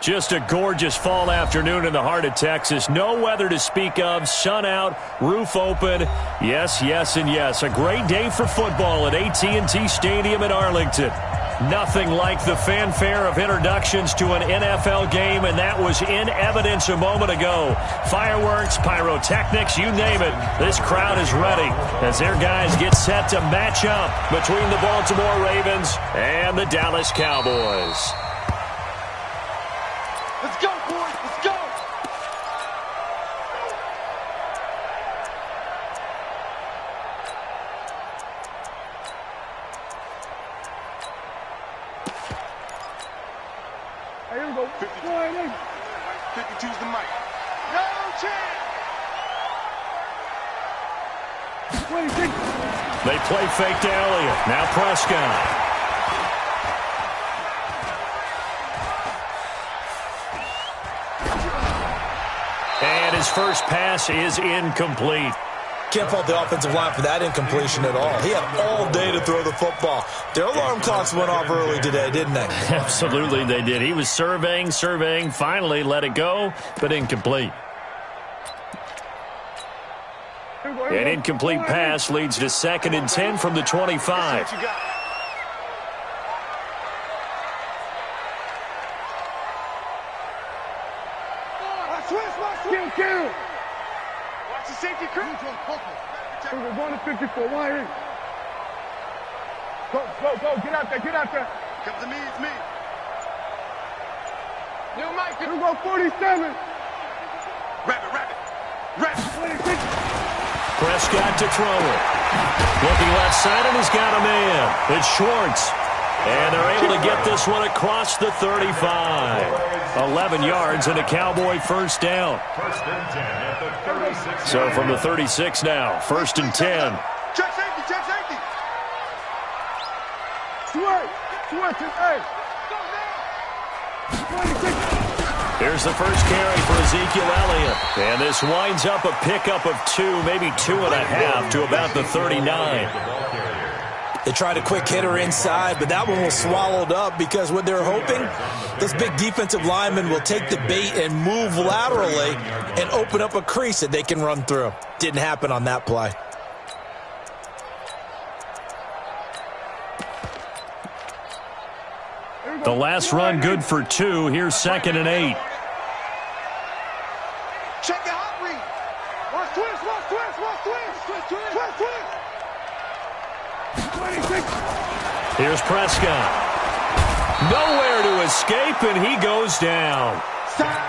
Just a gorgeous fall afternoon in the heart of Texas. No weather to speak of. Sun out, roof open. Yes, yes, and yes. A great day for football at AT&T Stadium in Arlington. Nothing like the fanfare of introductions to an NFL game, and that was in evidence a moment ago. Fireworks, pyrotechnics, you name it. This crowd is ready as their guys get set to match up between the Baltimore Ravens and the Dallas Cowboys. Let's go, boys. Let's go. Hey, here we go. 52's the mic. No chance. 26. They play fake to Elliott. Now Prescott. And his first pass is incomplete. Can't fault the offensive line for that incompletion at all. He had all day to throw the football. Their alarm clocks went off early today, didn't they? Absolutely they did. He was surveying, finally let it go, but incomplete. An incomplete pass leads to 2nd and 10 from the 25. Watch the safety crew. We're going to 54. Why here? Go. Get out there. Comes to me, it's me. Yo, Mike, here we go, 47. Rabbit. 26. Prescott to throw it. Looking left side, and he's got a man. It's Schwartz. And they're able to get this one across the 35. 11 yards and a Cowboy first down. So from the 36 now, 1st and 10. Check safety. Schwartz, hey. 26. Here's the first carry for Ezekiel Elliott. And this winds up a pickup of 2, maybe 2.5 to about the 39. They tried a quick hitter inside, but that one was swallowed up because what they're hoping, this big defensive lineman will take the bait and move laterally and open up a crease that they can run through. Didn't happen on that play. The last run good for 2. Here's 2nd and 8. Check the hot read. Watch twist. 26. Here's Prescott. Nowhere to escape, and he goes down.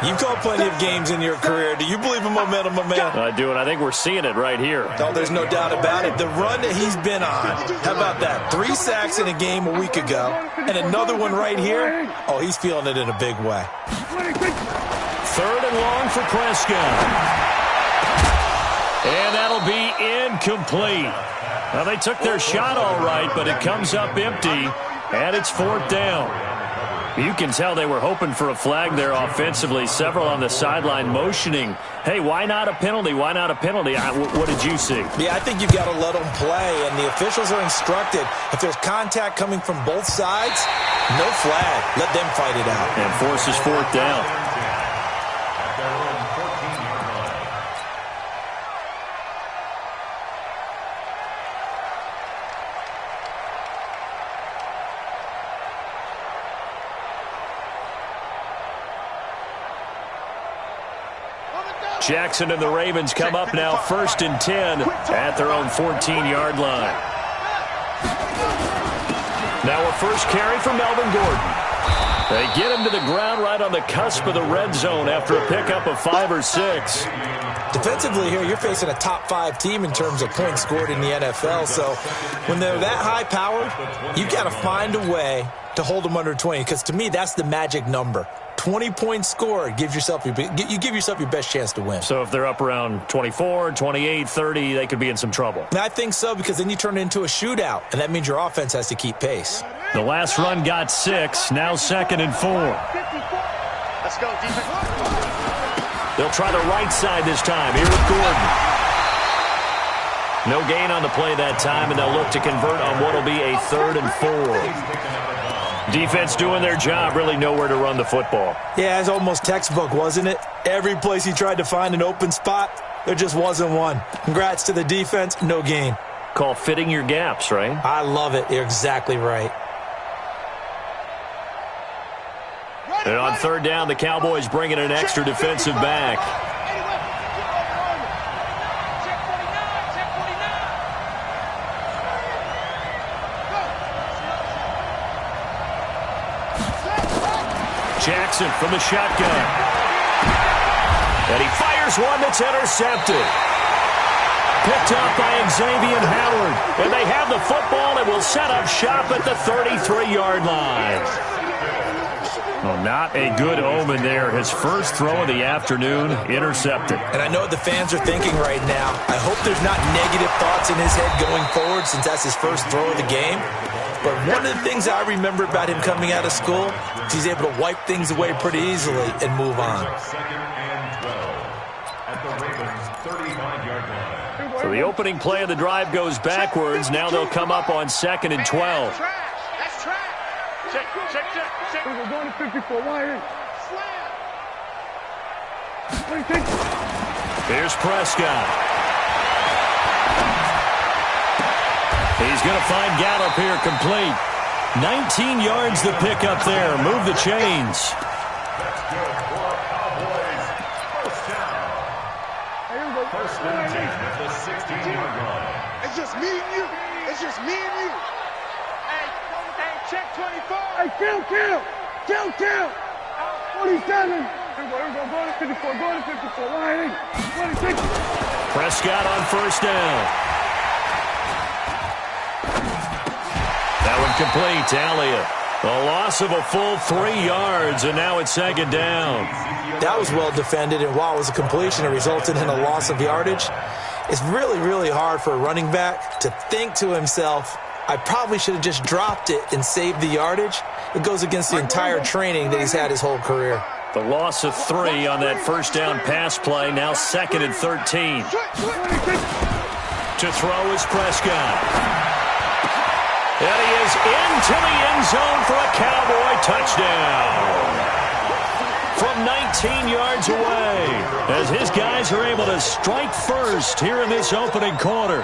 You've called plenty of games in your career. Do you believe in momentum, my man? I do, and I think we're seeing it right here. No, there's no doubt about it. The run that he's been on, how about that? 3 sacks in a game a week ago, and another one right here. Oh, he's feeling it in a big way. 26. 3rd and long for Prescott. And that'll be incomplete. Well, they took their shot all right, but it comes up empty, and it's 4th down. You can tell they were hoping for a flag there offensively. Several on the sideline motioning, hey, why not a penalty? Why not a penalty? What did you see? Yeah, I think you've got to let them play, and the officials are instructed, if there's contact coming from both sides, no flag. Let them fight it out. And forces 4th down. Jackson and the Ravens come up now 1st and 10 at their own 14-yard line. Now a first carry for Melvin Gordon. They get him to the ground right on the cusp of the red zone after a pickup of 5 or 6. Defensively here, you're facing a top 5 team in terms of points scored in the NFL. So when they're that high-powered, you've got to find a way to hold them under 20, because to me, that's the magic number. 20 points scored gives yourself you give yourself your best chance to win. So if they're up around 24, 28, 30, they could be in some trouble. And I think so, because then you turn it into a shootout, and that means your offense has to keep pace. The last run got 6, now 2nd and 4. Let's go, defense. They'll try the right side this time. Here with Gordon. No gain on the play that time, and they'll look to convert on what will be a 3rd and 4. Defense doing their job, really nowhere to run the football. Yeah, it's almost textbook, wasn't it? Every place he tried to find an open spot, there just wasn't one. Congrats to the defense, no gain. Call fitting your gaps, right? I love it. You're exactly right. And on third down, the Cowboys bringing an extra defensive back. Jackson from the shotgun. And he fires one that's intercepted. Picked up by Xavier Howard. And they have the football and will set up shop at the 33-yard line. Well, not a good omen there. His first throw of the afternoon intercepted. And I know what the fans are thinking right now. I hope there's not negative thoughts in his head going forward since that's his first throw of the game. But one of the things I remember about him coming out of school is he's able to wipe things away pretty easily and move on. So the opening play of the drive goes backwards. Now they'll come up on 2nd and 12. That's trash. Check. We're going to 54. Why? Here's Prescott. He's going to find Gallup here complete. 19 yards the pick up there. Move the chains. First and 10 at the 16-yard line. It's just me and you. It's just me and you. Hey, check 24. Hey, kill. 47. Here we go. Go to 54. Go to 54. Why? 26. Prescott on first down. That one complete to Elliott. A loss of a full 3 yards, and now it's 2nd down. That was well defended, and while it was a completion, it resulted in a loss of yardage. It's really, really hard for a running back to think to himself, I probably should have just dropped it and saved the yardage. It goes against the entire training that he's had his whole career. The loss of 3 on that first down pass play, now 2nd and 13. To throw is Prescott. And he is into the end zone for a Cowboy touchdown. From 19 yards away, as his guys are able to strike first here in this opening quarter.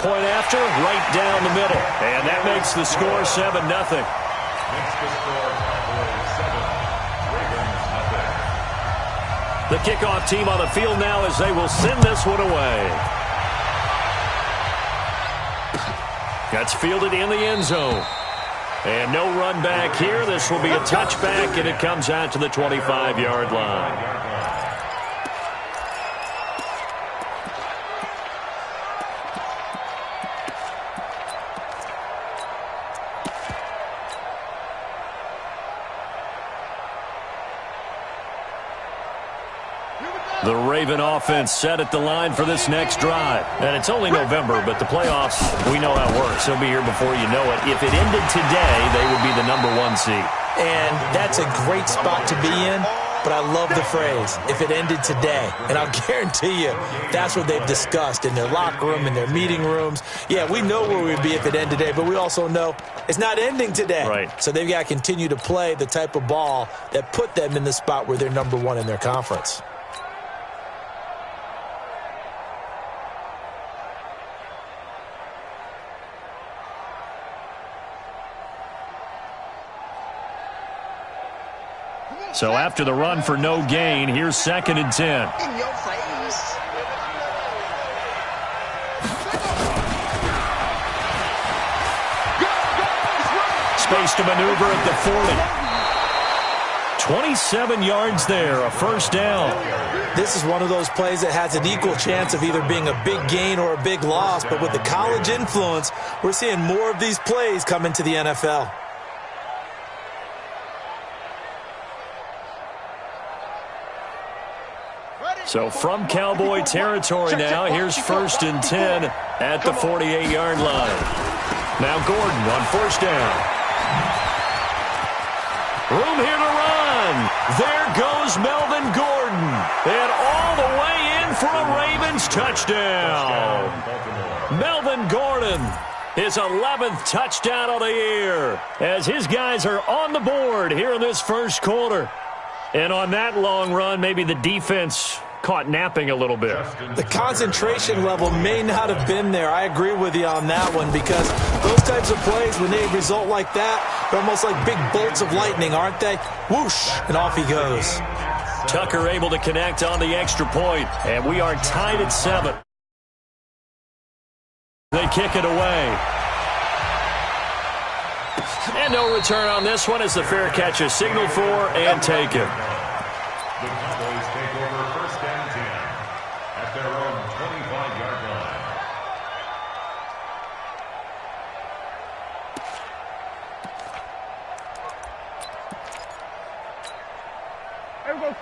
Point after, right down the middle. And that makes the score 7-0. The kickoff team on the field now as they will send this one away. That's fielded in the end zone. And no run back here. This will be a touchback, and it comes out to the 25-yard line. The Raven offense set at the line for this next drive. And it's only November, but the playoffs, we know how it works. They'll be here before you know it. If it ended today, they would be the #1 seed. And that's a great spot to be in, but I love the phrase, if it ended today. And I'll guarantee you, that's what they've discussed in their locker room, in their meeting rooms. Yeah, we know where we'd be if it ended today, but we also know it's not ending today. Right. So they've got to continue to play the type of ball that put them in the spot where they're #1 in their conference. So after the run for no gain, here's 2nd and 10. In your face. Space to maneuver at the 40. 27 yards there, a first down. This is one of those plays that has an equal chance of either being a big gain or a big loss, but with the college influence, we're seeing more of these plays come into the NFL. So from Cowboy territory now, here's 1st and 10 at the 48-yard line. Now Gordon on first down. Room here to run. There goes Melvin Gordon. And all the way in for a Ravens touchdown. Melvin Gordon His 11th touchdown of the year as his guys are on the board here in this first quarter. And on that long run, maybe the defense caught napping a little bit. The concentration level may not have been there. I agree with you on that one because those types of plays, when they result like that, they're almost like big bolts of lightning, aren't they? Whoosh, and off he goes. Tucker able to connect on the extra point, and we are tied at 7. They kick it away. And no return on this one as the fair catch is signaled for and taken. The Cowboys take over first and 10 at their own 25-yard line.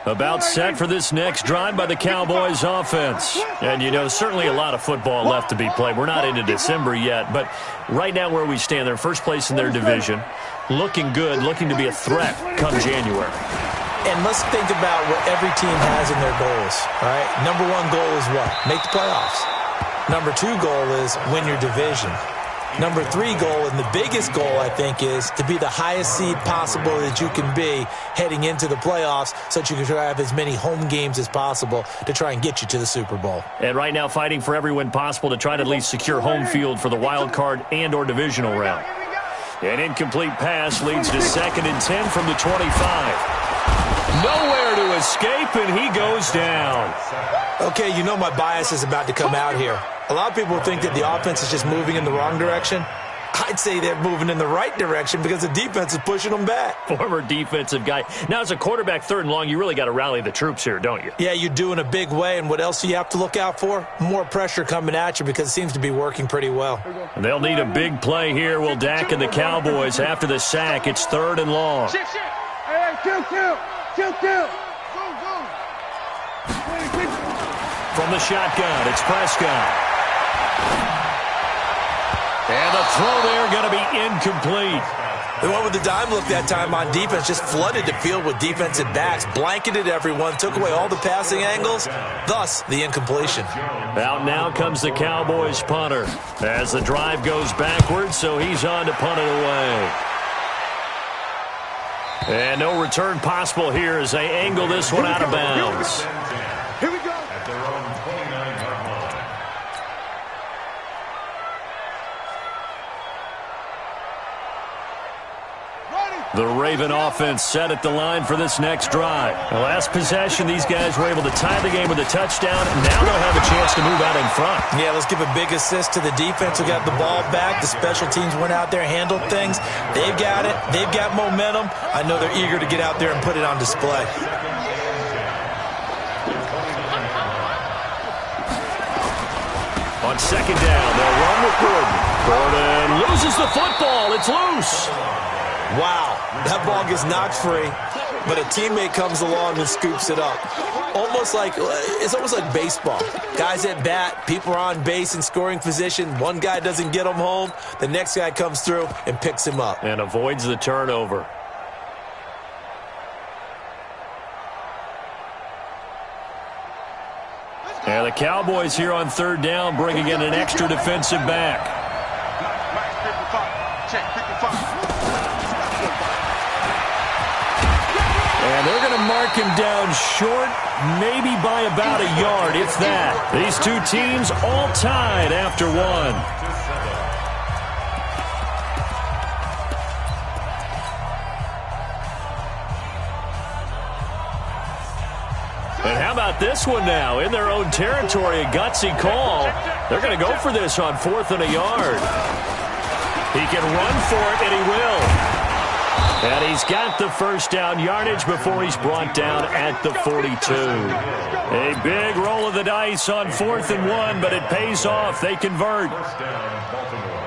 About set for this next drive by the Cowboys offense. And, you know, certainly a lot of football left to be played. We're not into December yet, but right now where we stand, they're first place in their division. Looking good, looking to be a threat come January. And let's think about what every team has in their goals, all right? Number one goal is what? Make the playoffs. Number two goal is win your division. Number three goal, and the biggest goal, I think, is to be the highest seed possible that you can be heading into the playoffs so that you can have as many home games as possible to try and get you to the Super Bowl. And right now fighting for every win possible to try to at least secure home field for the wild card and or divisional round. An incomplete pass leads to 2nd and 10 from the 25. Nowhere to escape, and he goes down. Okay, you know my bias is about to come out here. A lot of people think that the offense is just moving in the wrong direction. I'd say they're moving in the right direction because the defense is pushing them back. Former defensive guy. Now, as a quarterback, 3rd and long, you really got to rally the troops here, don't you? Yeah, you do in a big way. And what else do you have to look out for? More pressure coming at you because it seems to be working pretty well. And they'll need a big play here. Will Dak and the Cowboys after the sack. It's 3rd and long. Hey, kill. From the shotgun, it's Prescott. And the throw there going to be incomplete. The one with the dime look that time on defense just flooded the field with defensive backs, blanketed everyone, took away all the passing angles, thus the incompletion. Out now comes the Cowboys punter as the drive goes backwards, so he's on to punt it away. And no return possible here as they angle this one out of bounds. Here we go. At their own 29-yard line. The Raven offense set at the line for this next drive. The last possession, these guys were able to tie the game with a touchdown. Now they'll have a chance to move out in front. Yeah, let's give a big assist to the defense who got the ball back. The special teams went out there, handled things. They've got it. They've got momentum. I know they're eager to get out there and put it on display. On 2nd down, they'll run with Gordon. Gordon loses the football. It's loose. Wow, that ball gets knocked free, but a teammate comes along and scoops it up. It's almost like baseball. Guys at bat, people are on base in scoring position. One guy doesn't get him home. The next guy comes through and picks him up. And avoids the turnover. And the Cowboys here on 3rd down bringing in an extra defensive back. And they're going to mark him down short, maybe by about a yard, if that. These two teams all tied after one. And how about this one now? In their own territory, a gutsy call. They're going to go for this on 4th and a yard. He can run for it, and he will. And he's got the first down yardage before he's brought down at the 42. A big roll of the dice on 4th and 1, but it pays off. They convert. First down, Baltimore.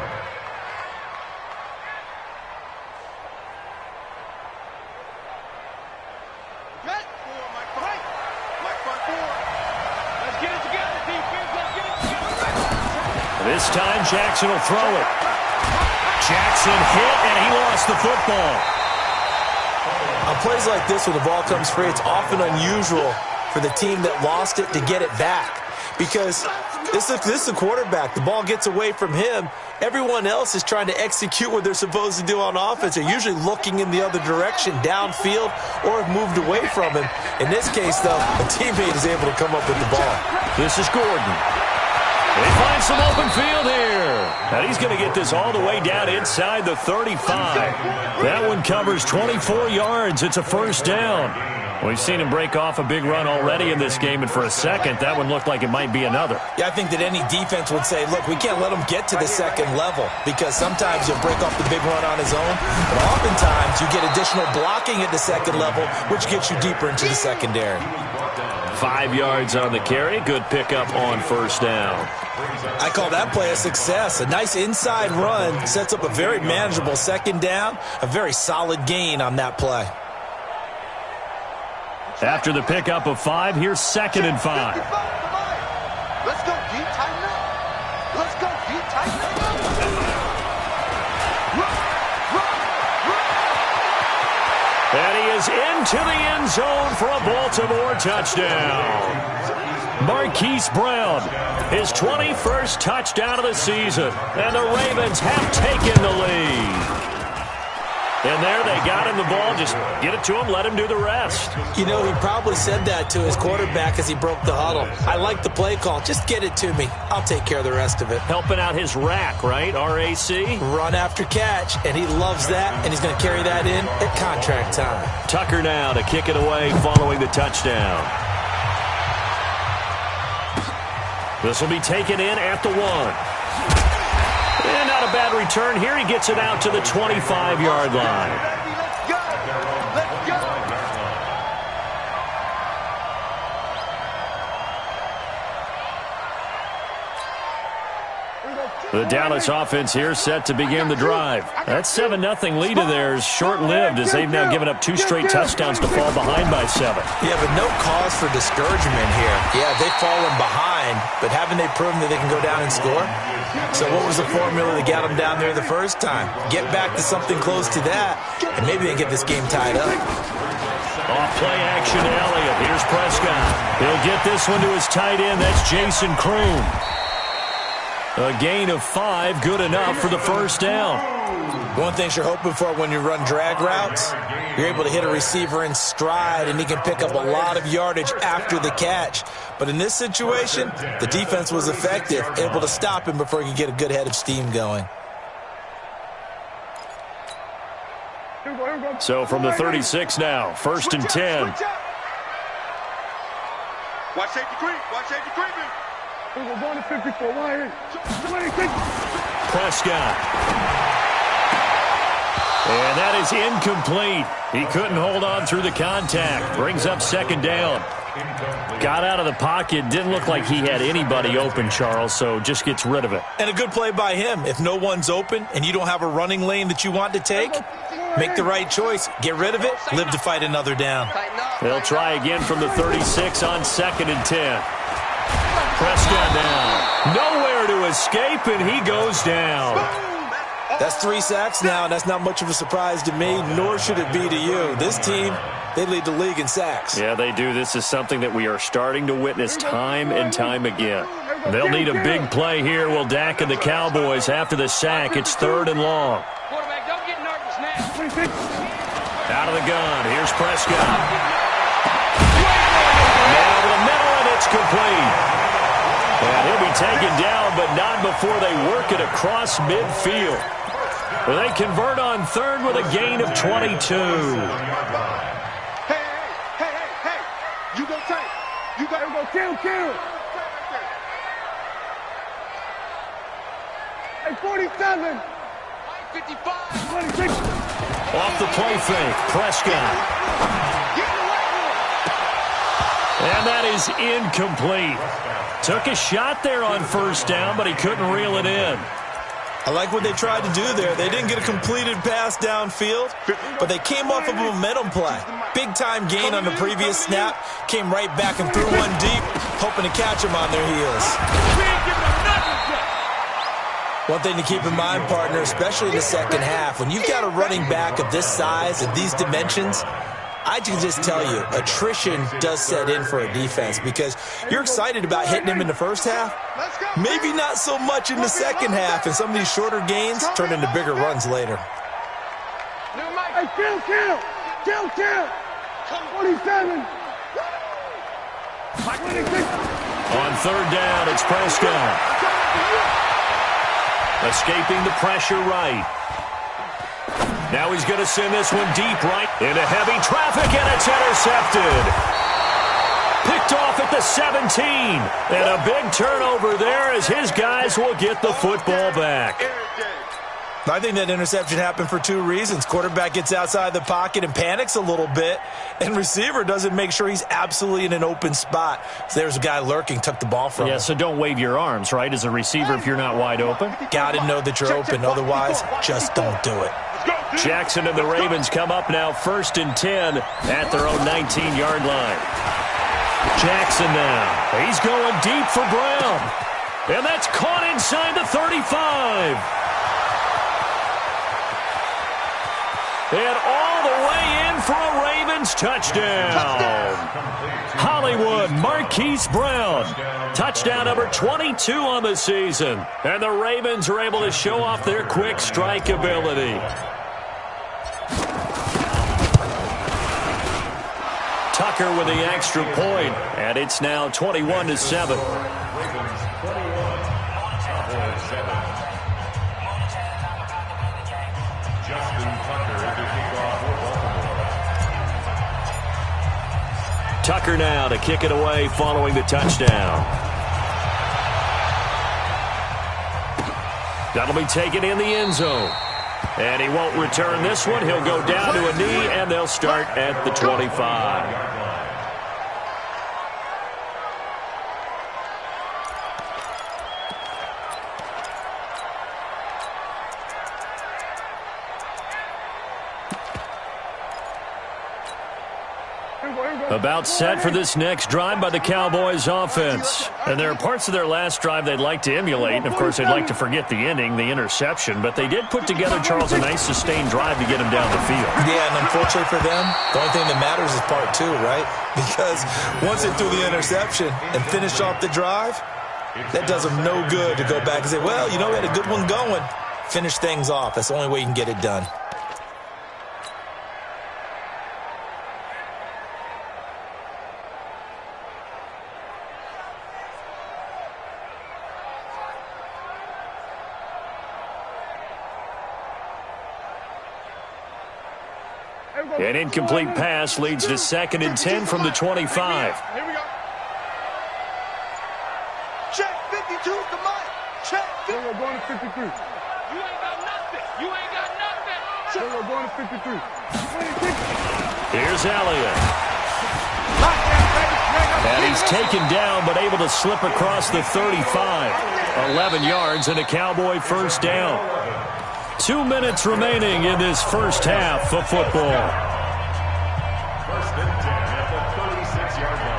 This time, Jackson will throw it. Jackson hit, and he lost the football. On plays like this, when the ball comes free, it's often unusual for the team that lost it to get it back. Because This is a quarterback. The ball gets away from him. Everyone else is trying to execute what they're supposed to do on offense. They're usually looking in the other direction, downfield, or have moved away from him. In this case, though, a teammate is able to come up with the ball. This is Gordon. They find some open field here. And he's going to get this all the way down inside the 35. That one covers 24 yards. It's a first down. We've seen him break off a big run already in this game, and for a second, that one looked like it might be another. Yeah, I think that any defense would say, look, we can't let him get to the second level because sometimes he'll break off the big run on his own, but oftentimes you get additional blocking at the second level, which gets you deeper into the secondary. 5 yards on the carry. Good pickup on first down. I call that play a success. A nice inside run sets up a very manageable second down, a very solid gain on that play. After the pickup of 5, here's 2nd and 5. Let's go, D. Tighten up. Let's go, D. Tighten up. And he is into the end zone for a Baltimore touchdown. Marquise Brown, his 21st touchdown of the season. And the Ravens have taken the lead. And there they got him the ball. Just get it to him, let him do the rest. You know, he probably said that to his quarterback as he broke the huddle. I like the play call. Just get it to me. I'll take care of the rest of it. Helping out his rack, right? RAC? Run after catch, and he loves that, and he's going to carry that in at contract time. Tucker now to kick it away following the touchdown. This will be taken in at the 1. And not a bad return here. He gets it out to the 25-yard line. Let's go. Let's go. The Dallas offense here set to begin the drive. That 7-0 lead of theirs short-lived as they've now given up 2 straight touchdowns to fall behind by 7. Yeah, but no cause for discouragement here. Yeah, they've fallen behind, but haven't they proven that they can go down and score? So what was the formula that got them down there the first time? Get back to something close to that, and maybe they get this game tied up. Off play action to Elliott. Here's Prescott. He'll get this one to his tight end. That's Jason Kroom. A gain of 5, good enough for the first down. One thing you're hoping for when you run drag routes, you're able to hit a receiver in stride, and he can pick up a lot of yardage after the catch. But in this situation, the defense was effective, able to stop him before he could get a good head of steam going. So from the 36 now, 1st and 10. Watch safety creep. Watch safety creeping. We're going to 54. Why? Prescott. And that is incomplete. He couldn't hold on through the contact. Brings up 2nd down. Got out of the pocket. Didn't look like he had anybody open, Charles, so just gets rid of it. And a good play by him. If no one's open and you don't have a running lane that you want to take, make the right choice. Get rid of it. Live to fight another down. They'll try again from the 36 on 2nd and 10. Prescott down. Nowhere to escape, and he goes down. That's 3 sacks now, and that's not much of a surprise to me, nor should it be to you. This team, they lead the league in sacks. Yeah, they do. This is something that we are starting to witness time and time again. They'll need a big play here. Will Dak and the Cowboys after the sack. It's 3rd and long. Quarterback, don't get nervous now. Out of the gun. Here's Prescott. Now to the middle, and it's complete. And he'll be taken down, but not before they work it across midfield. Well, they convert on 3rd with a gain of 22. Hey. You go tight. You got to go Kill. Hey, 47. 55. 26. Off the play fake, Prescott. And that is incomplete. Took a shot there on 1st down, but he couldn't reel it in. I like what they tried to do there. They didn't get a completed pass downfield, but they came off of a momentum play. Big-time gain on the previous snap. Came right back and threw one deep, hoping to catch them on their heels. One thing to keep in mind, partner, especially in the second half, when you've got a running back of this size, of these dimensions, I can just tell you, attrition does set in for a defense because you're excited about hitting him in the first half. Maybe not so much in the second half, and some of these shorter gains turn into bigger runs later. Hey, kill! 47! 26! On third down, it's Prescott. Escaping the pressure right. Now he's going to send this one deep right into heavy traffic, and it's intercepted. Picked off at the 17. And a big turnover there as his guys will get the football back. I think that interception happened for two reasons. Quarterback gets outside the pocket and panics a little bit, and receiver doesn't make sure he's absolutely in an open spot. So there's a guy lurking, took the ball from him. Yeah, so don't wave your arms, right, as a receiver if you're not wide open? Got to know that you're open. Otherwise, just don't do it. Jackson and the Ravens come up now 1st and 10 at their own 19-yard line. Jackson now. He's going deep for Brown. And that's caught inside the 35. And all the way in for a Ravens touchdown. Hollywood Marquise Brown. Touchdown number 22 on the season. And the Ravens are able to show off their quick strike ability. Tucker with the extra point, and it's now 21-7. Tucker now to kick it away following the touchdown. That'll be taken in the end zone. And he won't return this one. He'll go down to a knee, and they'll start at the 25. About set for this next drive by the Cowboys offense. And there are parts of their last drive they'd like to emulate. And, of course, they'd like to forget the ending, the interception. But they did put together, Charles, a nice sustained drive to get him down the field. Yeah, and unfortunately for them, the only thing that matters is part two, right? Because once they threw the interception and finished off the drive, that does them no good to go back and say, well, you know, we had a good one going. Finish things off. That's the only way you can get it done. An incomplete pass leads to 2nd and 10 from the 25. Here we go. Check 52 to Mike. Check 50. We're going to 53. You ain't got nothing. You ain't got nothing. Check. We're going to 53. 26. Here's Elliott. And he's taken down but able to slip across the 35. 11 yards and a Cowboy first down. 2 minutes remaining in this first half of football. 1st and 10 at the 36-yard line.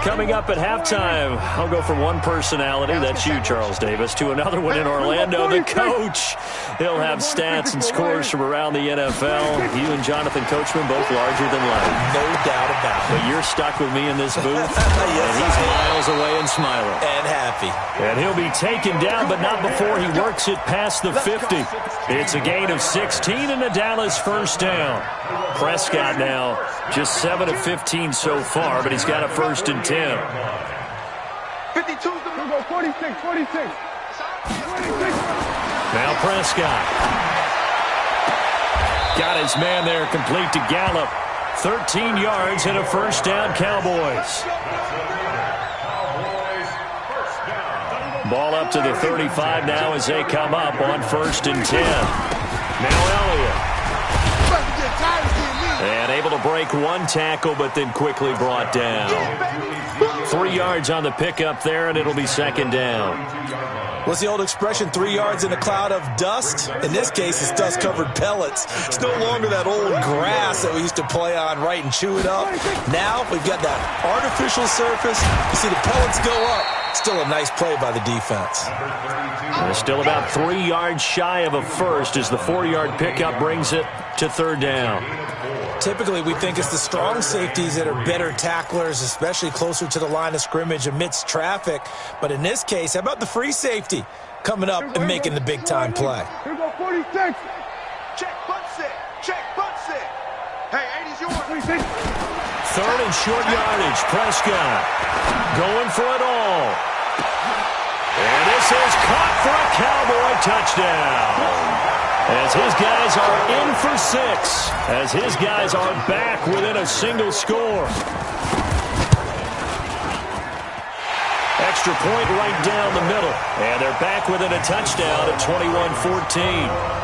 Coming up at halftime, I'll go from one personality, that's you, Charles Davis, to another one in Orlando, the coach. He'll have stats and scores from around the NFL. You and Jonathan Coachman, both larger than life. No doubt about it. But you're stuck with me in this booth, Yes, and he's miles away and smiling. And happy. And he'll be taken down, but not before he works it past the 50. It's a gain of 16 and a Dallas first down. Prescott now just 7 of 15 so far, but he's got a 1st and 10. 52 to We'll go 46, 46. 26. Now Prescott. Got his man there complete to Gallup. 13 yards and a first down, Cowboys. Ball up to the 35 now as they come up on 1st and 10. Now Elliott. And able to break one tackle, but then quickly brought down. 3 yards on the pickup there, and it'll be 2nd down. What's the old expression, 3 yards in a cloud of dust? In this case, it's dust-covered pellets. It's no longer that old grass that we used to play on, right, and chew it up. Now we've got that artificial surface. You see the pellets go up. Still a nice play by the defense. They're still about 3 yards shy of a first as the 4-yard pickup brings it to third down. Typically, we think it's the strong safeties that are better tacklers, especially closer to the line of scrimmage amidst traffic. But in this case, how about the free safety coming up and making the big-time play? Here go 46. Check, butt set. Check, butt set. Hey, 80's yours. 46. Third and short yardage. Prescott going for it all. And this is caught for a Cowboy touchdown. As his guys are in for 6. As his guys are back within a single score. Extra point right down the middle. And they're back within a touchdown at 21-14.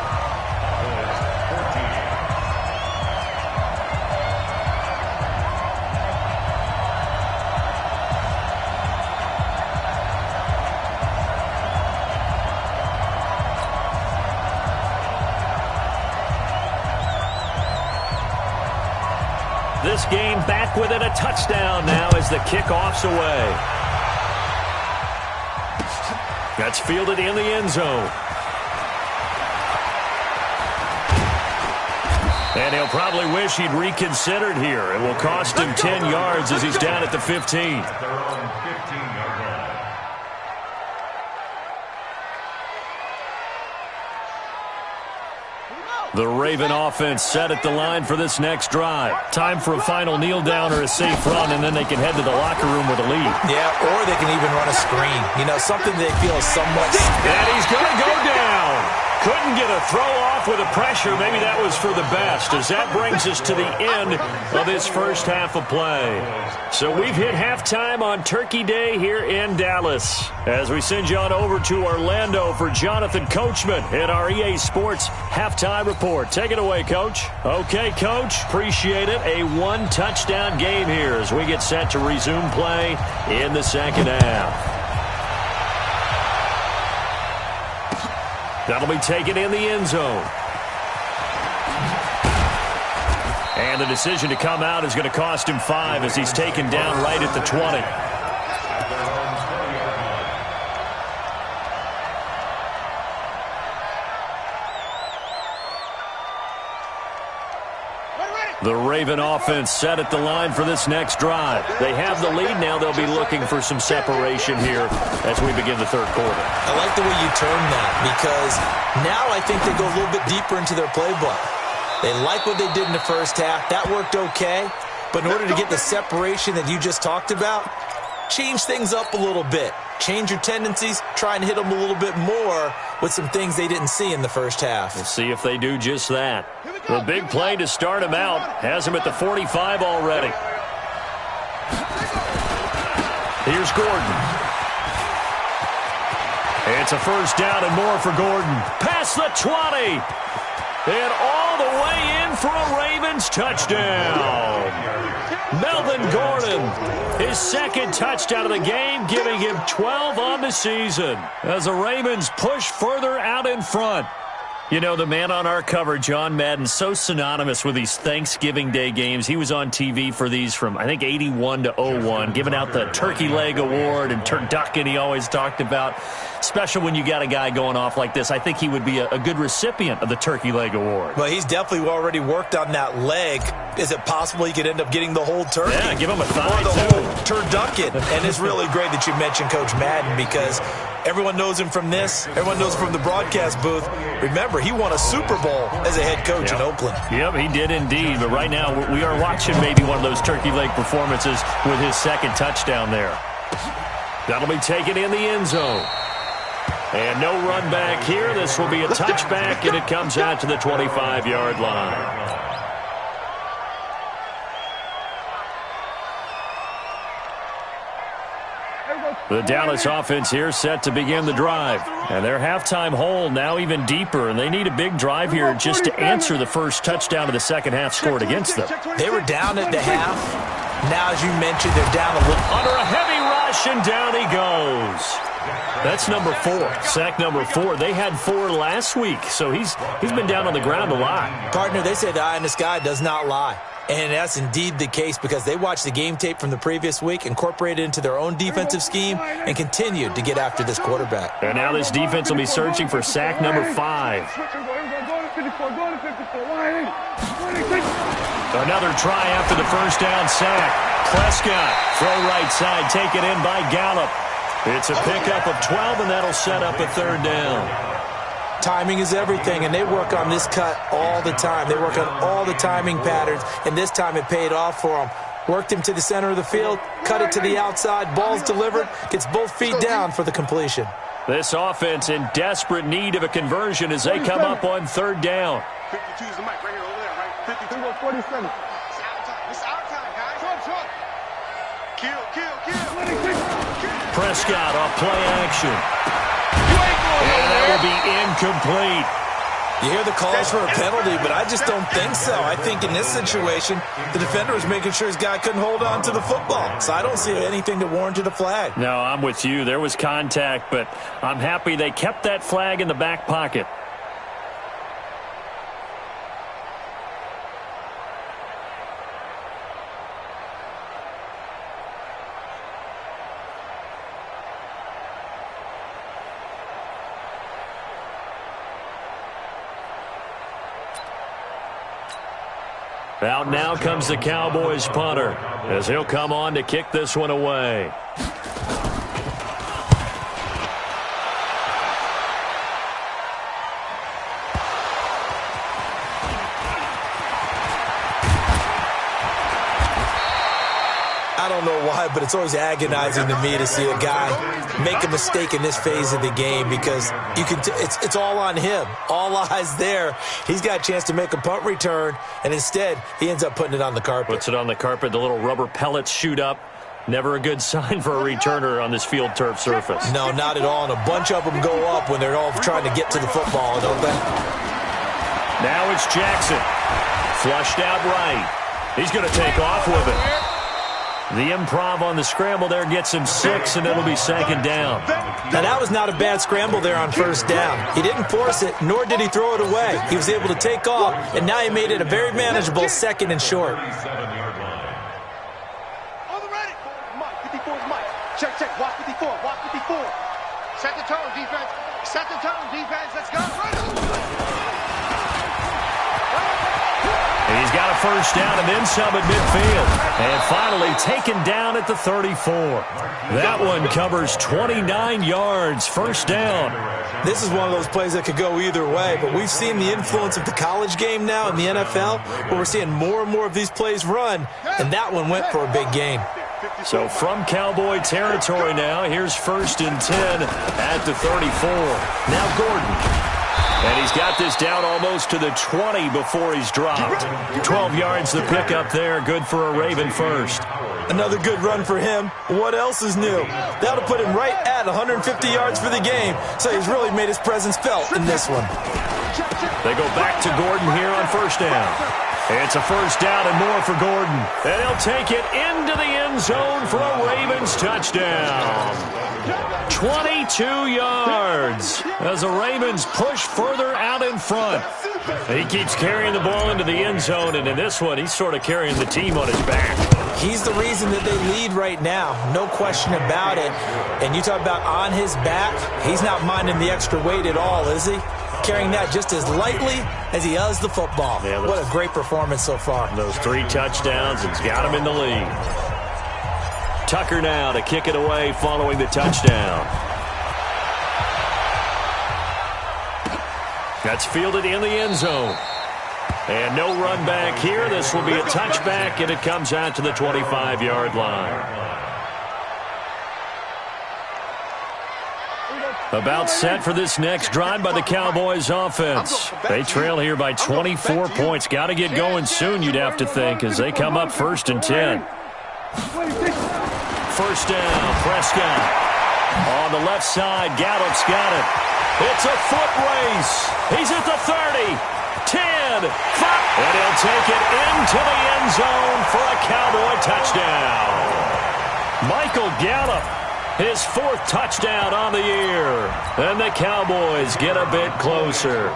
This game back within a touchdown now as the kickoff's away. That's fielded in the end zone. And he'll probably wish he'd reconsidered here. It will cost him 10 yards as he's down at the 15. The Raven offense set at the line for this next drive. Time for a final kneel down or a safe run, and then they can head to the locker room with a lead. Yeah, or they can even run a screen. You know, something they feel is somewhat... And he's going to go down. Couldn't get a throw off with the pressure. Maybe that was for the best, as that brings us to the end of this first half of play. So we've hit halftime on Turkey Day here in Dallas. As we send you on over to Orlando for Jonathan Coachman in our EA Sports Halftime Report. Take it away, Coach. Okay, Coach. Appreciate it. A one-touchdown game here as we get set to resume play in the second half. That'll be taken in the end zone. And the decision to come out is going to cost him 5 as he's taken down right at the 20. The Raven offense set at the line for this next drive. They have the lead now. They'll be looking for some separation here as we begin the third quarter. I like the way you term that because now I think they go a little bit deeper into their playbook. They like what they did in the first half. That worked okay. But in order to get the separation that you just talked about, change things up a little bit. Change your tendencies, try and hit them a little bit more with some things they didn't see in the first half. We'll see if they do just that. The big play to start him out has him at the 45 already. Here's Gordon. It's a first down and more for Gordon. Past the 20. And all the way in for a Ravens touchdown. Melvin Gordon, his second touchdown of the game, giving him 12 on the season as the Ravens push further out in front. You know, the man on our cover, John Madden, so synonymous with these Thanksgiving Day games. He was on TV for these from, I think, 81 to 01, giving out the Turkey Leg Award and turducken he always talked about. Special when you got a guy going off like this. I think he would be a good recipient of the Turkey Leg Award. Well, he's definitely already worked on that leg. Is it possible he could end up getting the whole turkey? Yeah, give him a thigh, or the whole turducken. And it's really great that you mentioned Coach Madden because everyone knows him from this. Everyone knows him from the broadcast booth. Remember, he won a Super Bowl as a head coach in Oakland. Yep, he did indeed. But right now, we are watching maybe one of those turkey leg performances with his second touchdown there. That'll be taken in the end zone. And no run back here. This will be a touchback, and it comes out to the 25-yard line. The Dallas offense here set to begin the drive. And their halftime hole now even deeper, and they need a big drive here just to answer the first touchdown of the second half scored against them. They were down at the half. Now, as you mentioned, they're down a little. Under a heavy rush, and down he goes. That's number 4, sack number 4. They had 4 last week, so he's been down on the ground a lot. Partner, they say the eye in the sky does not lie. And that's indeed the case because they watched the game tape from the previous week, incorporated it into their own defensive scheme, and continued to get after this quarterback. And now this defense will be searching for sack number 5. Another try after the first down sack. Prescott, throw right side, taken in by Gallup. It's a pickup of 12, and that'll set up a 3rd down. Timing is everything, and they work on this cut all the time. They work on all the timing patterns, and this time it paid off for them. Worked him to the center of the field, cut it to the outside, ball's delivered, gets both feet down for the completion. This offense in desperate need of a conversion as they come up on 3rd down. 52 is the mic right here, over there, right? 52. 47. It's our time. It's our time, guys. Short. Kill. Prescott off play action. And that will be incomplete. You hear the calls for a penalty, but I just don't think so. I think in this situation, the defender was making sure his guy couldn't hold on to the football. So I don't see anything that warranted a flag. No, I'm with you. There was contact, but I'm happy they kept that flag in the back pocket. Out now comes the Cowboys punter as he'll come on to kick this one away. I don't know why, but it's always agonizing to me to see a guy make a mistake in this phase of the game because you can. It's all on him. All eyes there. He's got a chance to make a punt return, and instead he ends up putting it on the carpet. Puts it on the carpet. The little rubber pellets shoot up. Never a good sign for a returner on this field turf surface. No, not at all. And a bunch of them go up when they're all trying to get to the football, don't they? Now it's Jackson. Flushed out right. He's going to take off with it. The improv on the scramble there gets him 6, and it'll be 2nd down. Now, that was not a bad scramble there on 1st down. He didn't force it, nor did he throw it away. He was able to take off, and now he made it a very manageable 2nd and short. On the ready. Mike, 54 is Mike. Check. Watch 54. Set the tone, defense. Let's go. He's got a 1st down and then some at midfield. And finally taken down at the 34. That one covers 29 yards. 1st down. This is one of those plays that could go either way, but we've seen the influence of the college game now in the NFL, where we're seeing more and more of these plays run, and that one went for a big gain. So from Cowboy territory now, here's 1st and 10 at the 34. Now Gordon. And he's got this down almost to the 20 before he's dropped. 12 yards the pickup there. Good for a Raven first. Another good run for him. What else is new? That'll put him right at 150 yards for the game. So he's really made his presence felt in this one. They go back to Gordon here on 1st down. It's a 1st down and more for Gordon. And he'll take it into the end zone for a Ravens touchdown. 22 yards as the Ravens push further out in front. He keeps carrying the ball into the end zone, and in this one, he's sort of carrying the team on his back. He's the reason that they lead right now, no question about it. And you talk about on his back, he's not minding the extra weight at all, is he? Carrying that just as lightly as he does the football. Yeah, what a great performance so far. Those 3 touchdowns, it's got him in the lead. Tucker now to kick it away following the touchdown. That's fielded in the end zone. And no run back here. This will be a touchback, and it comes out to the 25-yard line. About set for this next drive by the Cowboys offense. They trail here by 24 points. Got to get going soon, you'd have to think, as they come up 1st and 10. 1st down, Prescott. On the left side, Gallup's got it. It's a foot race. He's at the 30, 10, 5. And he'll take it into the end zone for a Cowboy touchdown. Michael Gallup. His 4th touchdown on the year. And the Cowboys get a bit closer.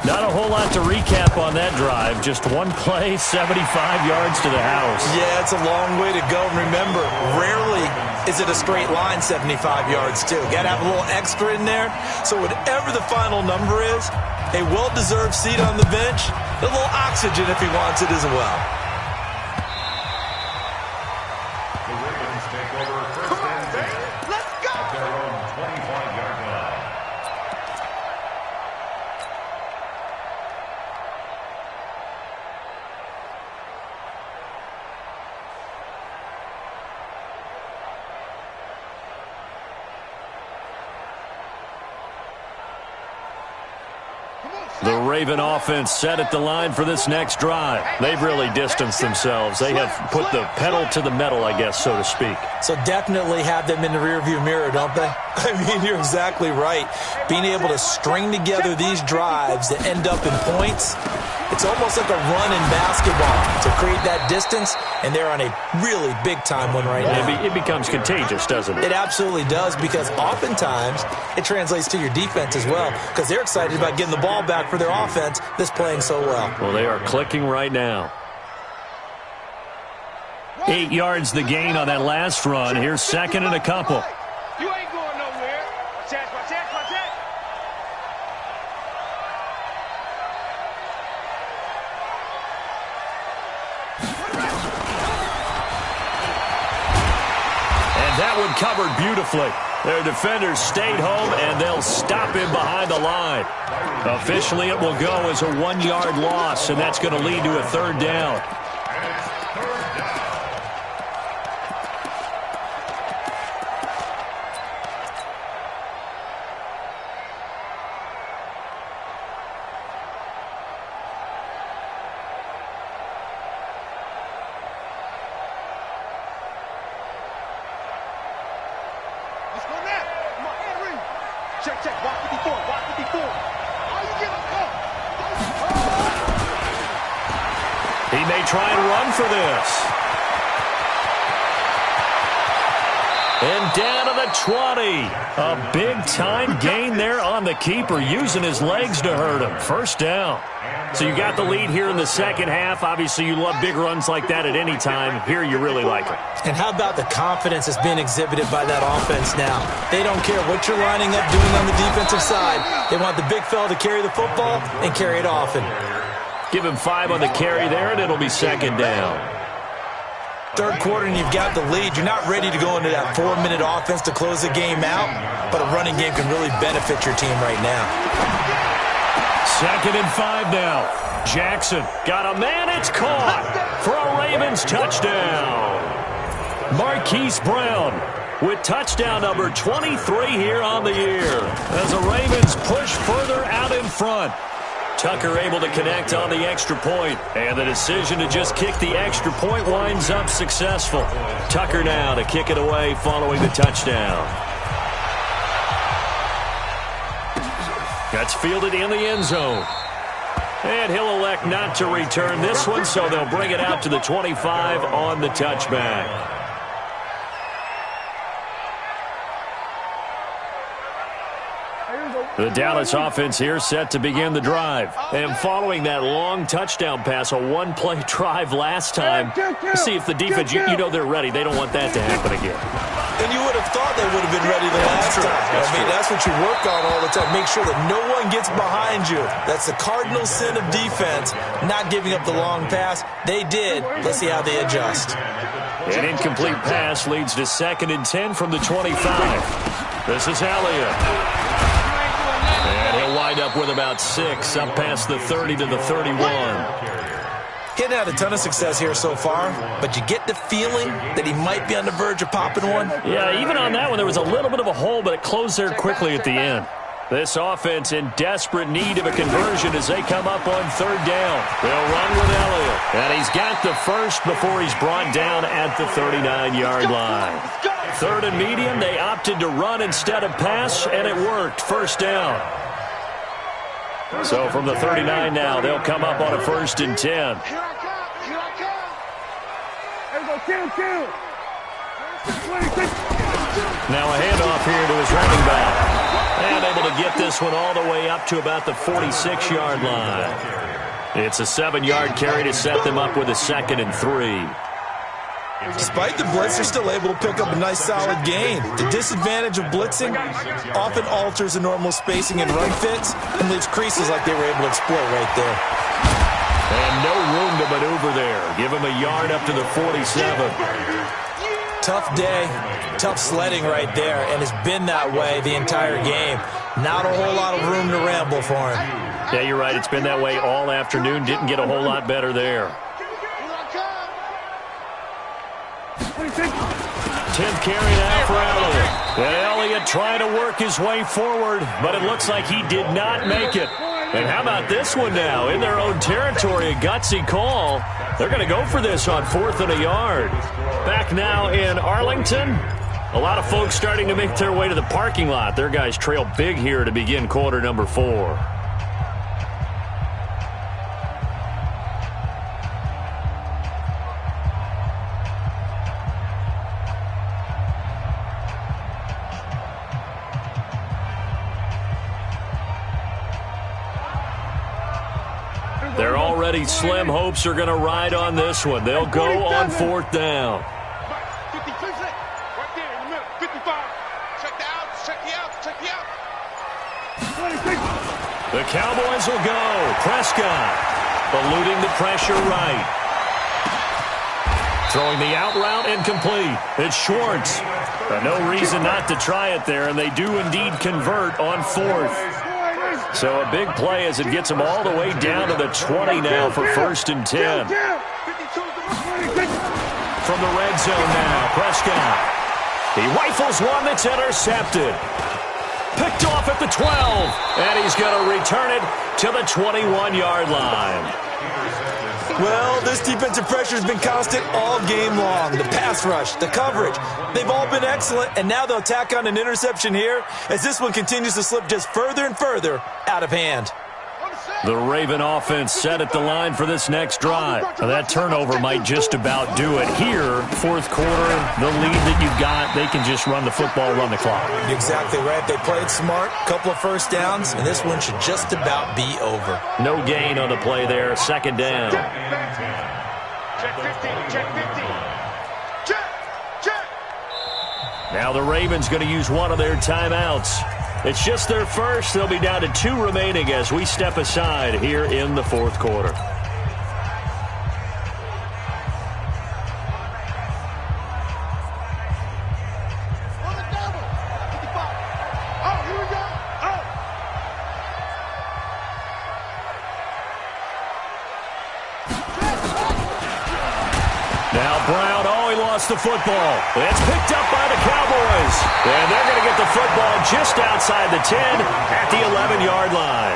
Not a whole lot to recap on that drive. Just one play, 75 yards to the house. Yeah, it's a long way to go. Remember, rarely is it a straight line 75 yards, too. Got to have a little extra in there. So whatever the final number is, a well-deserved seat on the bench, a little oxygen if he wants it as well. The Ravens take over first and 10. Let's go! At their own 25-yard line. The Raven offense set at the line for this next drive. They've really distanced themselves. They have put the pedal to the metal, I guess, so to speak. So definitely have them in the rearview mirror, don't they? I mean, you're exactly right. Being able to string together these drives that end up in points, it's almost like a run in basketball to create that distance, and they're on a really big-time one right now. It becomes contagious, doesn't it? It absolutely does, because oftentimes it translates to your defense as well, because they're excited about getting the ball back for their offense that's playing so well. Well, they are clicking right now. 8 yards the gain on that last run. Here's 2nd and a couple. You ain't going nowhere. Watch out, watch out, watch out. And that one covered beautifully. Their defenders stayed home, and they'll stop him behind the line. Officially, it will go as a 1-yard loss, and that's going to lead to a 3rd down. Let's go now. Come on, Henry. Check, check. Walk 54. Walk 54. How you get up? He may try and run for this. And down to the 20. A big-time gain there on the keeper, using his legs to hurt him. 1st down. So you got the lead here in the second half. Obviously, you love big runs like that at any time. Here, you really like it. And how about the confidence that's being exhibited by that offense now? They don't care what you're lining up doing on the defensive side. They want the big fella to carry the football and carry it often. Give him 5 on the carry there, and it'll be 2nd down. 3rd quarter, and you've got the lead. You're not ready to go into that 4-minute offense to close the game out, but a running game can really benefit your team right now. 2nd and 5 now. Jackson got a man. It's caught for a Ravens touchdown. Marquise Brown with touchdown number 23 here on the year as the Ravens push further out in front. Tucker able to connect on the extra point, and the decision to just kick the extra point winds up successful. Tucker now to kick it away following the touchdown. That's fielded in the end zone. And he'll elect not to return this one, so they'll bring it out to the 25 on the touchback. The Dallas offense here set to begin the drive. And following that long touchdown pass, a 1-play drive last time, see if the defense, you know they're ready. They don't want that to happen again. And you would have thought they would have been ready the last time. That's what you work on all the time. Make sure that no one gets behind you. That's the cardinal sin of defense, not giving up the long pass. They did. Let's see how they adjust. An incomplete pass leads to 2nd and 10 from the 25. This is Elliott. And he'll wind up with about 6, up past the 30 to the 31. He hadn't had a ton of success here so far, but you get the feeling that he might be on the verge of popping one. Yeah, even on that one, there was a little bit of a hole, but it closed there quickly at the end. This offense in desperate need of a conversion as they come up on 3rd down. They'll run with Elliott. And he's got the first before he's brought down at the 39-yard line. 3rd and medium, they opted to run instead of pass, and it worked. 1st down. So from the 39 now, they'll come up on a 1st and 10. Here I come. Here I come. There we go. Kill. Now a handoff here to his running back. And able to get this one all the way up to about the 46-yard line. It's a 7-yard carry to set them up with a 2nd and 3. Despite the blitz, they're still able to pick up a nice solid gain. The disadvantage of blitzing often alters the normal spacing and run fits and leaves creases like they were able to exploit right there. And no room to maneuver there. Give him a yard up to the 47. Tough day, tough sledding right there, and it's been that way the entire game. Not a whole lot of room to ramble for him. Yeah, you're right. It's been that way all afternoon. Didn't get a whole lot better there. 10th carry now for Elliott. And Elliott trying to work his way forward, but it looks like he did not make it. And how about this one now? In their own territory, a gutsy call. They're going to go for this on 4th and a yard. Back now in Arlington. A lot of folks starting to make their way to the parking lot. Their guys trail big here to begin quarter number 4. Their already slim hopes are going to ride on this one. They'll go on 4th down. 50, right there in the middle. 55. Check the outs, check the outs, check the outs. The Cowboys will go. Prescott eluding the pressure right. Throwing the out route incomplete. It's Schwartz. No reason not to try it there, and they do indeed convert on 4th. So a big play as it gets them all the way down to the 20 now for 1st and 10. From the red zone now, Prescott. He rifles one that's intercepted. Picked off at the 12, and he's going to return it to the 21-yard line. Well, this defensive pressure has been constant all game long. The pass rush, the coverage, they've all been excellent, and now they'll tack on an interception here as this one continues to slip just further and further out of hand. The Raven offense set at the line for this next drive. Now, that turnover might just about do it. Here, 4th quarter, the lead that you've got, they can just run the football, run the clock. Exactly right. They played smart, couple of first downs, and this one should just about be over. No gain on the play there, 2nd down. Check 15, check 15. Check. Now the Ravens going to use one of their timeouts. It's just their first. They'll be down to 2 remaining as we step aside here in the 4th quarter. Now Brown, he lost the football. It's picked up by the Cowboys. And they're going to get the football just outside the 10 at the 11-yard line.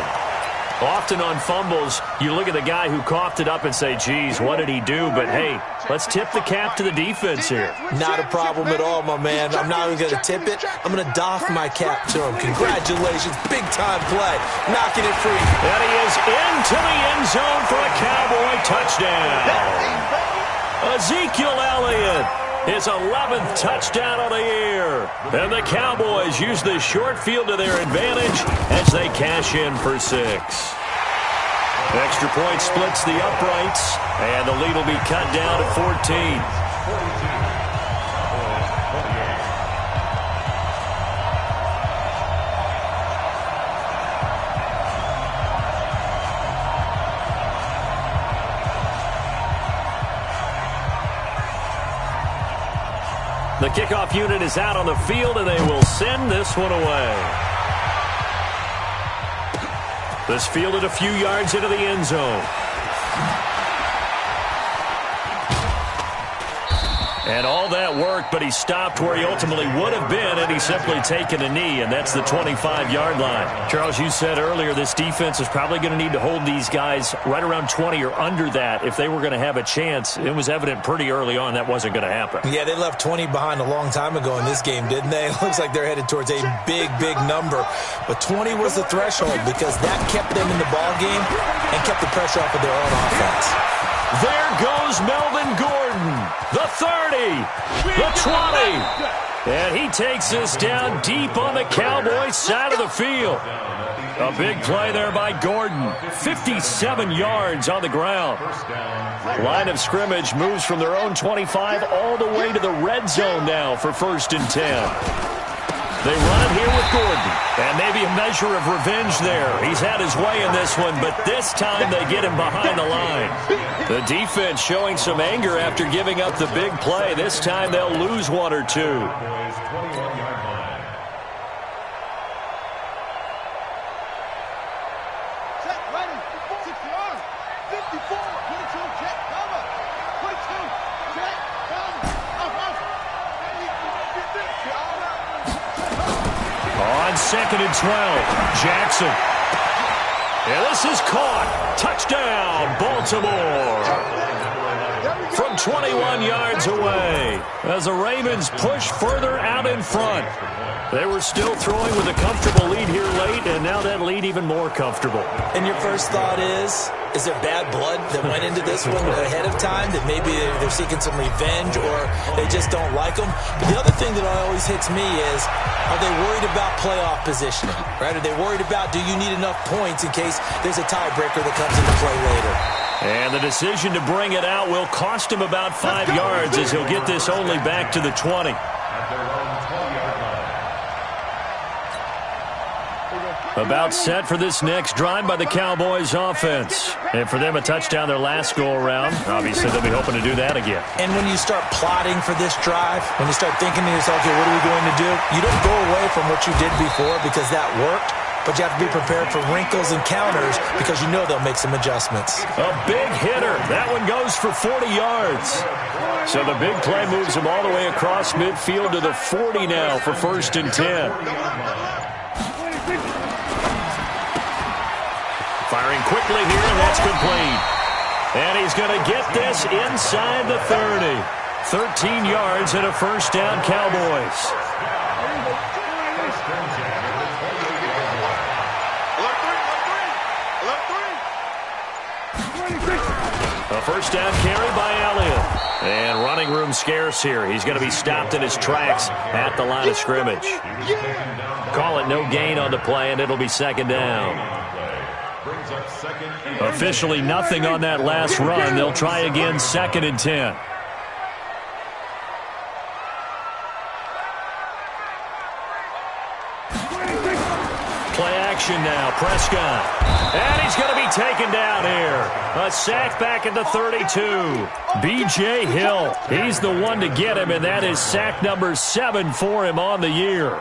Often on fumbles, you look at the guy who coughed it up and say, geez, what did he do? But, hey, let's tip the cap to the defense here. Not a problem at all, my man. I'm not even going to tip it. I'm going to doff my cap to him. Congratulations. Big-time play. Knocking it free. And he is into the end zone for a Cowboy touchdown. Ezekiel Elliott, his 11th touchdown of the year. And the Cowboys use the short field to their advantage as they cash in for 6. Extra point splits the uprights, and the lead will be cut down to 14. The kickoff unit is out on the field, and they will send this one away. This fielded a few yards into the end zone. And all that worked, but he stopped where he ultimately would have been, and he's simply taken a knee, and that's the 25-yard line. Charles, you said earlier this defense is probably going to need to hold these guys right around 20 or under that if they were going to have a chance. It was evident pretty early on that wasn't going to happen. Yeah, they left 20 behind a long time ago in this game, didn't they? It looks like they're headed towards a big, big number. But 20 was the threshold because that kept them in the ball game and kept the pressure off of their own offense. There goes Melvin Gordon. the 30, the 20. And he takes this down deep on the Cowboys' side of the field. A big play there by Gordon. 57 yards on the ground. Line of scrimmage moves from their own 25 all the way to the red zone now for 1st and 10. They run it here with Gordon. And maybe a measure of revenge there. He's had his way in this one, but this time they get him behind the line. The defense showing some anger after giving up the big play. This time they'll lose one or two. On 2nd and 12, Jackson. And this is caught. Touchdown, Baltimore. From 21 yards away, as the Ravens push further out in front. They were still throwing with a comfortable lead here late, and now that lead even more comfortable. And your first thought is there bad blood that went into this one ahead of time, that maybe they're seeking some revenge or they just don't like them? But the other thing that always hits me is, are they worried about playoff positioning? Right? Are they worried about, do you need enough points in case there's a tiebreaker that comes into play later? And the decision to bring it out will cost him about 5 yards as he'll get this only back to the 20. About set for this next drive by the Cowboys offense. And for them, a touchdown their last go-around. Obviously, they'll be hoping to do that again. And when you start plotting for this drive, when you start thinking to yourself, okay, what are we going to do? You don't go away from what you did before because that worked, but you have to be prepared for wrinkles and counters because you know they'll make some adjustments. A big hitter. That one goes for 40 yards. So the big play moves him all the way across midfield to the 40 now for 1st and 10. Firing quickly here, and that's complete. And he's going to get this inside the 30. 13 yards and a 1st down, Cowboys. A 1st down carry by Elliott. And running room scarce here. He's going to be stopped in his tracks at the line of scrimmage. Call it no gain on the play, and it'll be 2nd down. Officially nothing on that last run. They'll try again 2nd and 10. Play action now. Prescott. And he's going to be taken down here. A sack back at the 32. B.J. Hill. He's the one to get him, and that is sack number 7 for him on the year.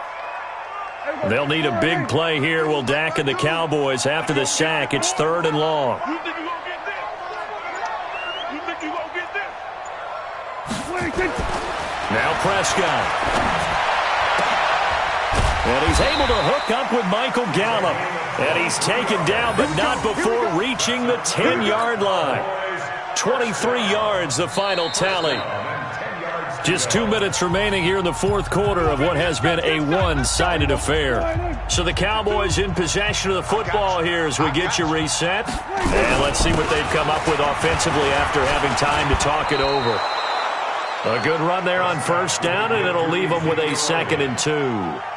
They'll need a big play here. Will Dak and the Cowboys after the sack. It's 3rd and long. You think you're going to get this? You think you're going to get this? Now Prescott. And he's able to hook up with Michael Gallup. And he's taken down, but not before reaching the 10-yard line. 23 yards, the final tally. Just 2 minutes remaining here in the 4th quarter of what has been a one-sided affair. So the Cowboys in possession of the football here as we get you reset. And let's see what they've come up with offensively after having time to talk it over. A good run there on 1st down, and it'll leave them with a 2nd and 2.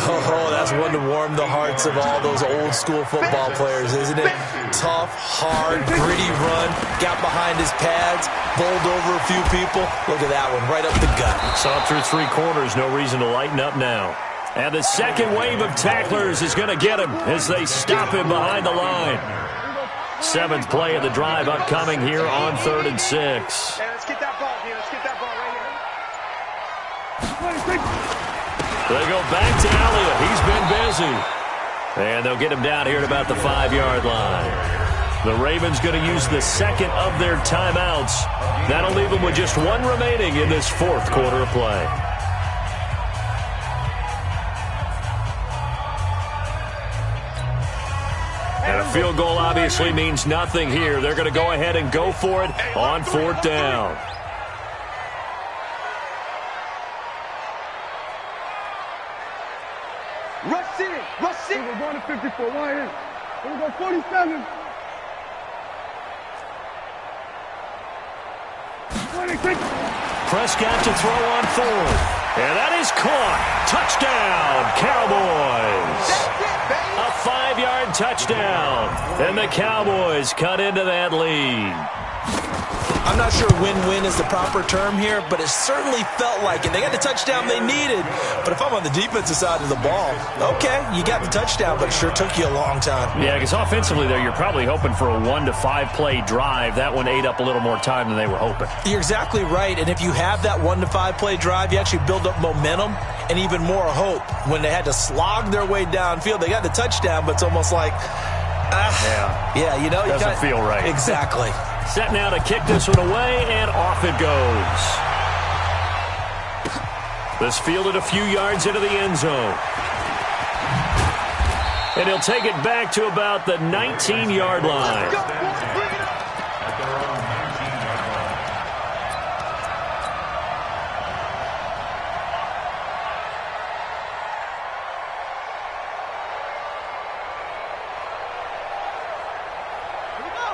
Oh, that's one to warm the hearts of all those old-school football players, isn't it? Tough, hard, gritty run, got behind his pads, bowled over a few people. Look at that one, right up the gut. Saw through 3 quarters, no reason to lighten up now. And the second wave of tacklers is going to get him as they stop him behind the line. 7th play of the drive upcoming here on 3rd and 6. Hey, let's get that ball here. Let's get that ball right here. They go back to Elliott. He's been busy. And they'll get him down here at about the 5-yard line. The Ravens going to use the 2nd of their timeouts. That'll leave them with just 1 remaining in this 4th quarter of play. And a field goal obviously means nothing here. They're going to go ahead and go for it on 4th down. Rush it. Rush it. We're going to 54. Wide in. Here we go. 47. Prescott to throw on fourth. And that is caught. Touchdown, Cowboys. A 5-yard touchdown. And the Cowboys cut into that lead. I'm not sure win-win is the proper term here, but it certainly felt like it. They got the touchdown they needed. But if I'm on the defensive side of the ball, okay, you got the touchdown, but it sure took you a long time. Yeah, because offensively there, you're probably hoping for a 1 to 5 play drive. That one ate up a little more time than they were hoping. You're exactly right. And if you have that 1 to 5 play drive, you actually build up momentum and even more hope. When they had to slog their way downfield, they got the touchdown, but it's almost like, yeah, you know, doesn't feel right. Exactly. Set now to kick this one away, and off it goes. This fielded a few yards into the end zone. And he'll take it back to about the 19-yard line.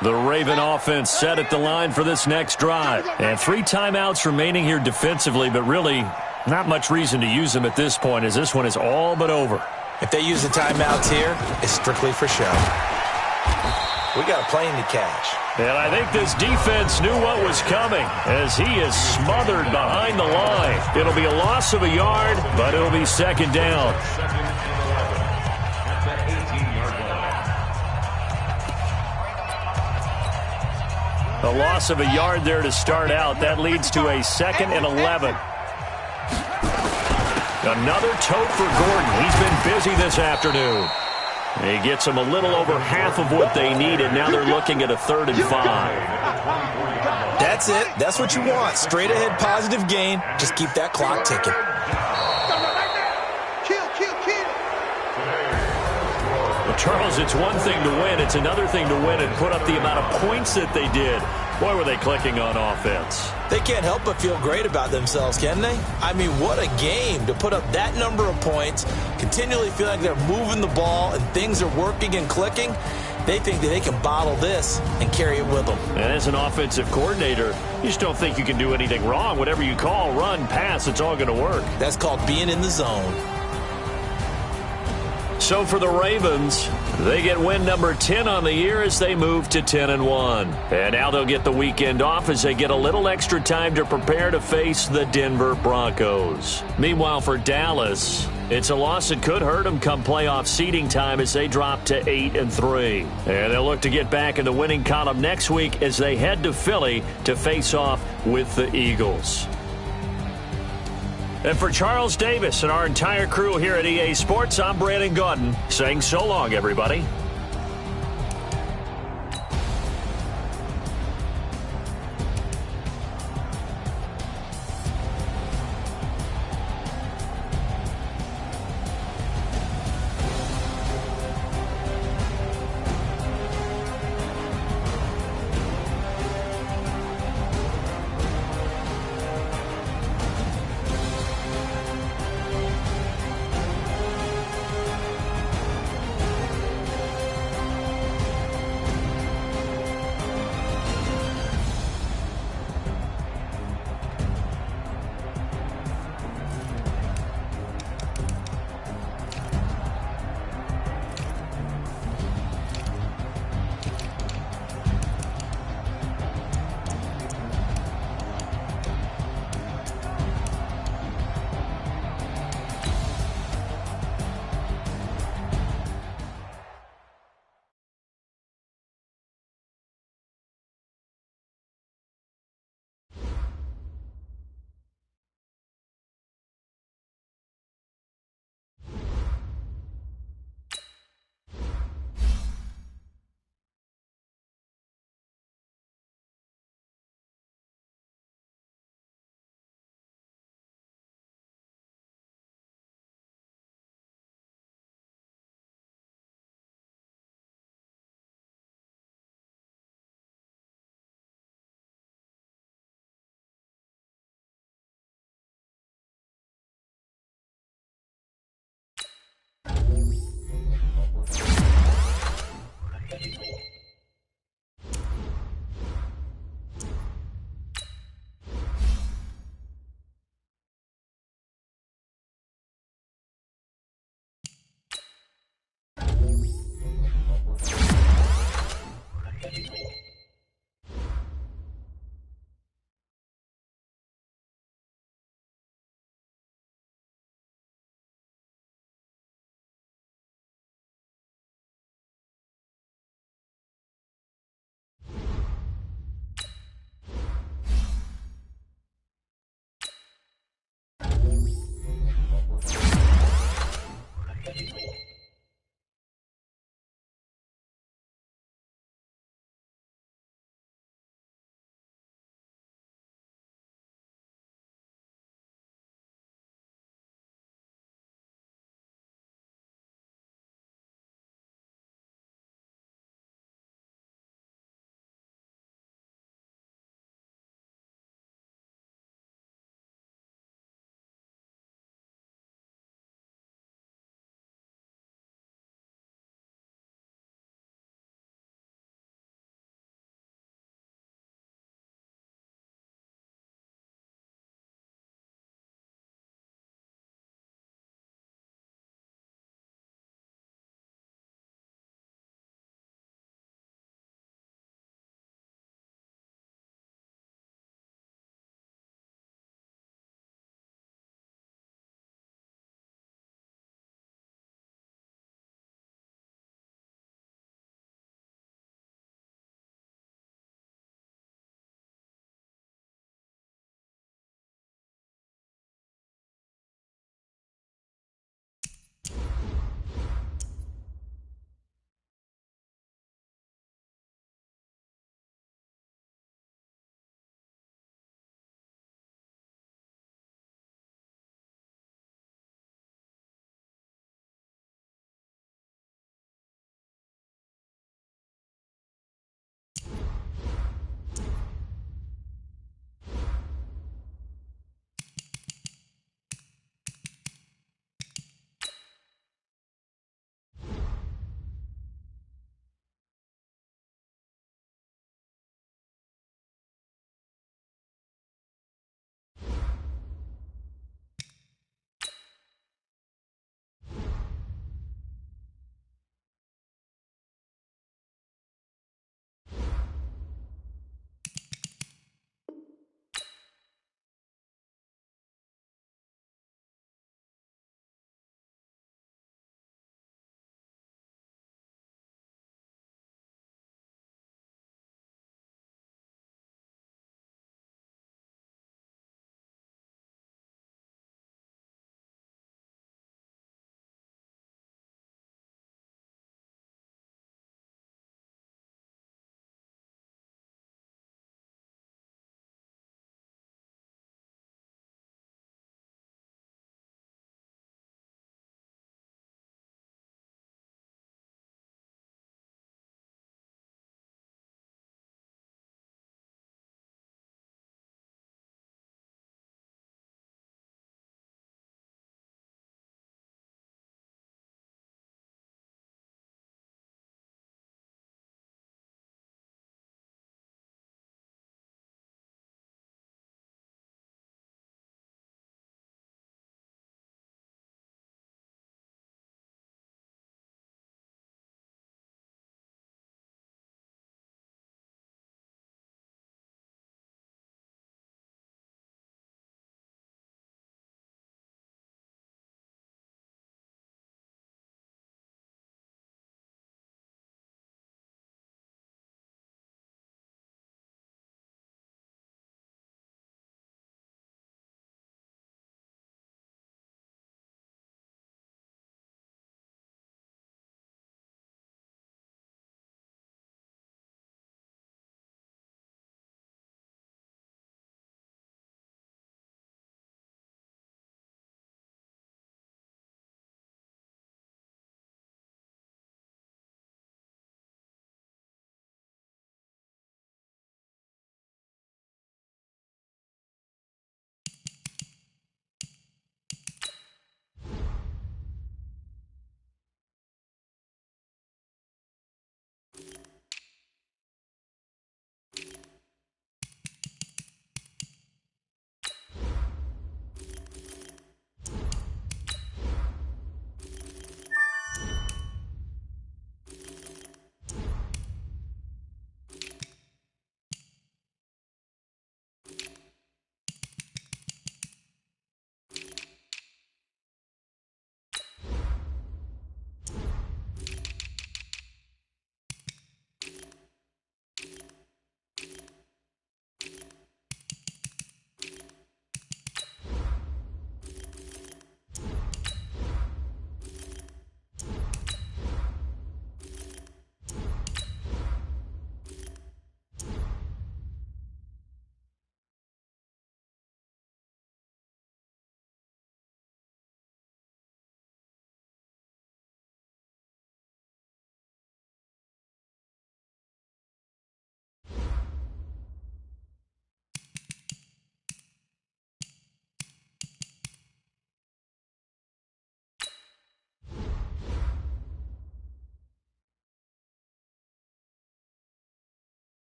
The Raven offense set at the line for this next drive. And 3 timeouts remaining here defensively, but really not much reason to use them at this point, as this one is all but over. If they use the timeouts here, it's strictly for show. We got a plane to catch. And I think this defense knew what was coming, as he is smothered behind the line. It'll be a loss of a yard, but it'll be second down. A loss of a yard there to start out. That leads to a 2nd and 11. Another tote for Gordon. He's been busy this afternoon. He gets them a little over half of what they needed. Now they're looking at a 3rd and 5. That's it. That's what you want. Straight ahead positive gain. Just keep that clock ticking. Charles, it's one thing to win. It's another thing to win and put up the amount of points that they did. Boy, were they clicking on offense. They can't help but feel great about themselves, can they? I mean, what a game to put up that number of points, continually feel like they're moving the ball and things are working and clicking. They think that they can bottle this and carry it with them. And as an offensive coordinator, you just don't think you can do anything wrong. Whatever you call, run, pass, it's all going to work. That's called being in the zone. So for the Ravens, they get win number 10 on the year as they move to 10-1. And now they'll get the weekend off as they get a little extra time to prepare to face the Denver Broncos. Meanwhile, for Dallas, it's a loss that could hurt them come playoff seeding time as they drop to 8-3. And they'll look to get back in the winning column next week as they head to Philly to face off with the Eagles. And for Charles Davis and our entire crew here at EA Sports, I'm Brandon Gaudin saying so long, everybody.